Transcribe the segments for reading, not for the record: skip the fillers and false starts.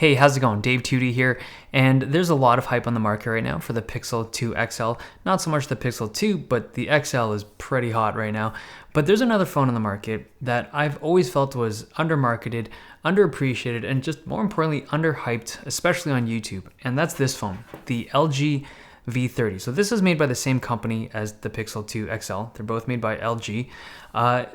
Hey, how's it going? Dave Tootie here, and there's a lot of hype on the market right now for the Pixel 2 XL. Not so much the Pixel 2, but the XL is pretty hot right now. But there's another phone on the market that I've always felt was undermarketed, underappreciated, and just more importantly, underhyped, especially on YouTube. And that's this phone, the LG V30. So this is made by the same company as the Pixel 2 XL. They're both made by LG.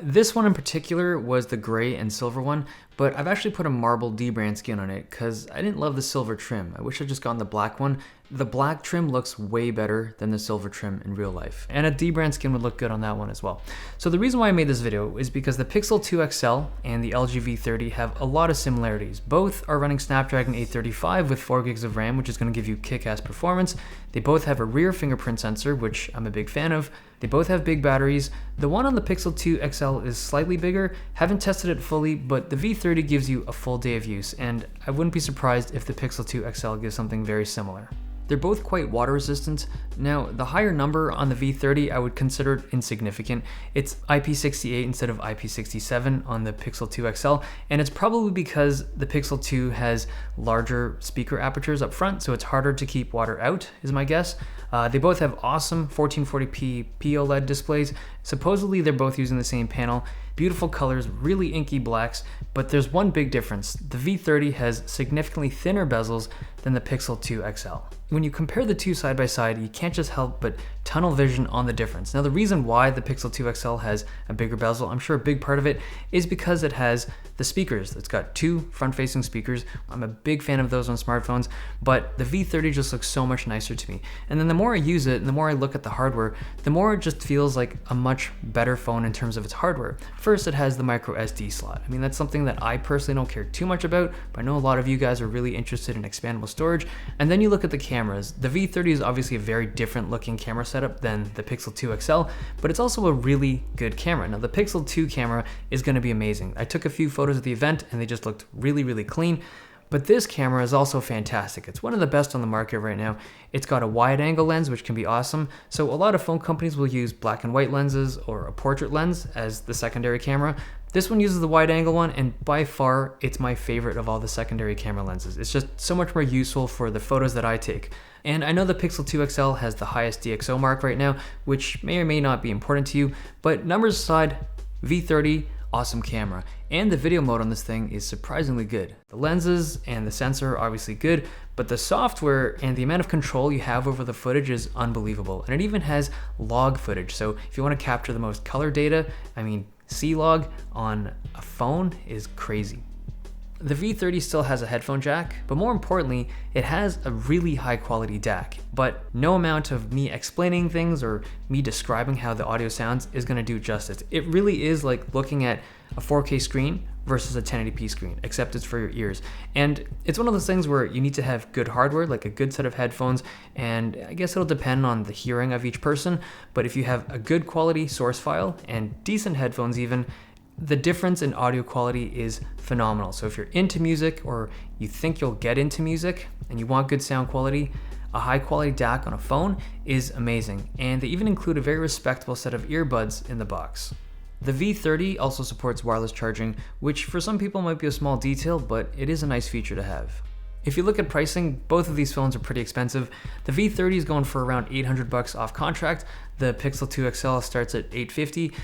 This one in particular was the gray and silver one, but I've actually put a marble D-brand skin on it because I didn't love the silver trim. I wish I'd just gotten the black one. The black trim looks way better than the silver trim in real life, and a D-brand skin would look good on that one as well. So the reason why I made this video is because the Pixel 2 XL and the LG V30 have a lot of similarities. Both are running Snapdragon 835 with 4 gigs of RAM, which is going to give you kick-ass performance. They both have a rear fingerprint sensor, which I'm a big fan of. They both have big batteries. The one on the Pixel 2 XL is slightly bigger. Haven't tested it fully, but the V30 gives you a full day of use, and I wouldn't be surprised if the Pixel 2 XL gives something very similar. They're both quite water resistant. Now, the higher number on the V30 I would consider insignificant. It's IP68 instead of IP67 on the Pixel 2 XL, and it's probably because the Pixel 2 has larger speaker apertures up front, so it's harder to keep water out, is my guess. They both have awesome 1440p POLED displays. Supposedly they're both using the same panel. Beautiful colors, really inky blacks, but there's one big difference. The V30 has significantly thinner bezels than the Pixel 2 XL. When you compare the two side by side, you can't just help but tunnel vision on the difference. Now, the reason why the Pixel 2 XL has a bigger bezel, I'm sure a big part of it is because it has the speakers. It's got two front-facing speakers. I'm a big fan of those on smartphones, but the V30 just looks so much nicer to me. And then the more I use it and the more I look at the hardware, the more it just feels like a much better phone in terms of its hardware. First, it has the micro SD slot. I mean, that's something that I personally don't care too much about, but I know a lot of you guys are really interested in expandable storage. And then you look at the cameras. The V30 is obviously a very different looking camera setup than the Pixel 2 XL, but it's also a really good camera. Now, the Pixel 2 camera is going to be amazing. I took a few photos at the event and they just looked really, really clean. But this camera is also fantastic. It's one of the best on the market right now. It's got a wide angle lens, which can be awesome. So a lot of phone companies will use black and white lenses or a portrait lens as the secondary camera. This one uses the wide angle one, and by far, it's my favorite of all the secondary camera lenses. It's just so much more useful for the photos that I take. And I know the Pixel 2 XL has the highest DxO mark right now, which may or may not be important to you, but numbers aside, V30, awesome camera. And the video mode on this thing is surprisingly good. The lenses and the sensor are obviously good, but the software and the amount of control you have over the footage is unbelievable. And it even has log footage. So if you want to capture the most color data, I mean, C-Log on a phone is crazy. The V30 still has a headphone jack, but more importantly, it has a really high quality DAC, but no amount of me explaining things or me describing how the audio sounds is gonna do justice. It really is like looking at a 4K screen versus a 1080p screen, except it's for your ears. And it's one of those things where you need to have good hardware, like a good set of headphones, and I guess it'll depend on the hearing of each person, but if you have a good quality source file and decent headphones even, the difference in audio quality is phenomenal. So if you're into music or you think you'll get into music and you want good sound quality, a high quality DAC on a phone is amazing. And they even include a very respectable set of earbuds in the box. The V30 also supports wireless charging, which for some people might be a small detail, but it is a nice feature to have. If you look at pricing, both of these phones are pretty expensive. The V30 is going for around $800 off contract. The Pixel 2 XL starts at $850.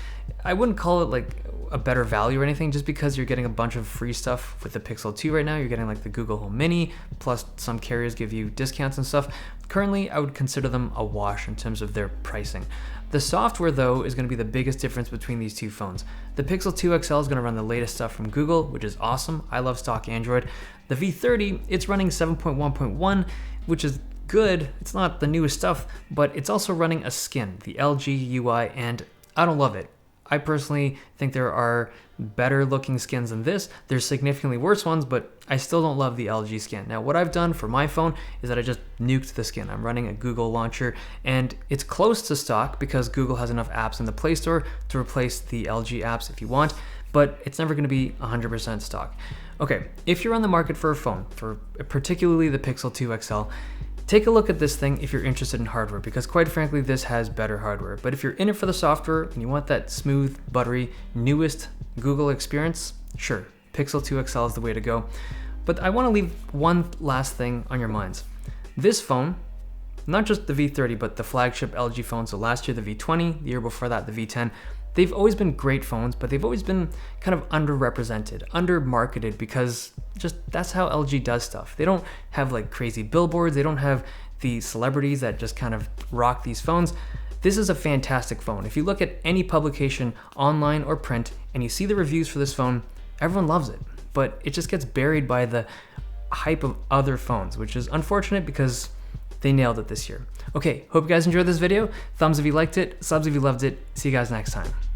I wouldn't call it like a better value or anything, just because you're getting a bunch of free stuff with the Pixel 2 right now. You're getting like the Google Home Mini, plus some carriers give you discounts and stuff. Currently, I would consider them a wash in terms of their pricing. The software, though, is going to be the biggest difference between these two phones. The Pixel 2 XL is going to run the latest stuff from Google, which is awesome. I love stock Android. The V30, it's running 7.1.1, which is good. It's not the newest stuff, but it's also running a skin, the LG UI, and I don't love it. I personally think there are better looking skins than this. There's significantly worse ones, but I still don't love the LG skin. Now, what I've done for my phone is that I just nuked the skin. I'm running a Google launcher, and it's close to stock because Google has enough apps in the Play Store to replace the LG apps if you want, but it's never gonna be 100% stock. Okay, if you're on the market for a phone, for particularly the Pixel 2 XL, take a look at this thing if you're interested in hardware, because quite frankly, this has better hardware. But if you're in it for the software and you want that smooth, buttery, newest Google experience, sure, Pixel 2 XL is the way to go. But I want to leave one last thing on your minds. This phone, not just the V30, but the flagship LG phone, so last year the V20, the year before that the V10, they've always been great phones, but they've always been kind of underrepresented, under-marketed, because just that's how LG does stuff. They don't have like crazy billboards, they don't have the celebrities that just kind of rock these phones. This is a fantastic phone. If you look at any publication, online or print, and you see the reviews for this phone, everyone loves it, but it just gets buried by the hype of other phones, which is unfortunate because they nailed it this year. Okay, hope you guys enjoyed this video. Thumbs if you liked it, subs if you loved it. See you guys next time.